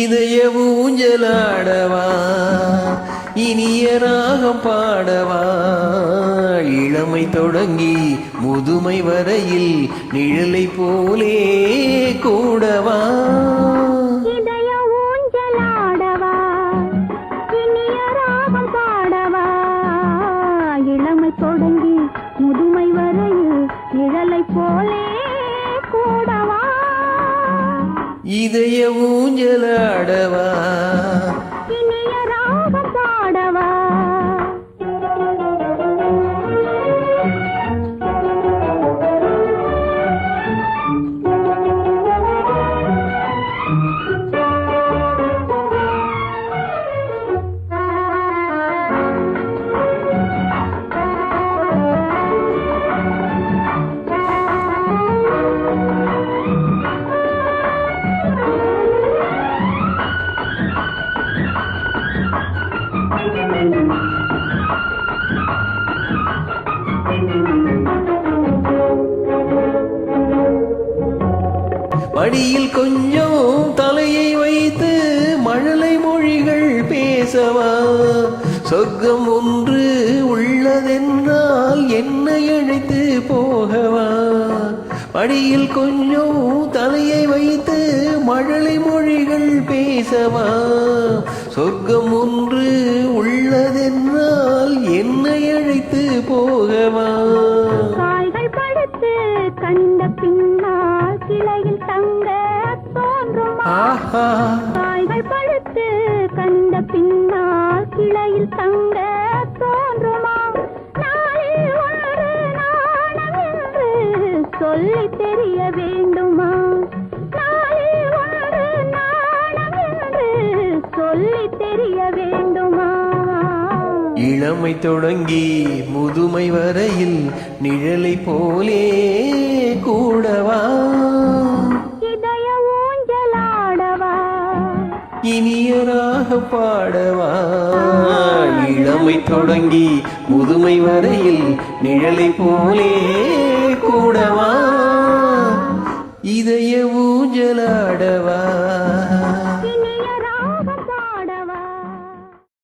இதய ஊஞ்சலாடவா, இனிய ராகம் பாடவா, இளமை தொடங்கி முதுமை வரையில் நிழலை போலே கூடவா. இதய ஊஞ்சலாடவா, இனிய ராகம் பாடவா, இளமை தொடங்கி முதுமை வரையில் நிழலை போலே கூடவா. இதய ஊஞ்சலாடவா, இனிய ராகம் பாடவா. மடியில் கொஞ்சம் தலையை வைத்து மழலை மொழிகள் பேசவா, சொர்க்கம் ஒன்று உள்ளதென்றால் என்னை அழைத்து போகவா. மடியில் கொஞ்சம் தலையை வைத்து மழலை மொழிகள் பேசவா, சொர்க்கம் ஒன்று உள்ளதென்றால் என்னை அழைத்து போகவா. காய்கள் படுத்து கண்ட பின்னால் கிளையில் தங்க தோன்றுமா. காய்கள் படுத்து கண்ட பின்னால் கிளையில் தங்க தோன்றுமா. நாளில் ஒன்று நாணம் என்று சொல்லி தெரிய வேண்டுமா. நாளில் ஒன்று நாணம் என்று சொல்லி தெரிய வேண்டுமா. இளமை தொடங்கி முதுமை வரையில் நிழலை போலே கூடவா. இதய ஊஞ்சலாடவா, இனியராக பாடவா, இளமை தொடங்கி முதுமை வரையில் நிழலை போலே கூடவா. இதய ஊஞ்சலாடவா.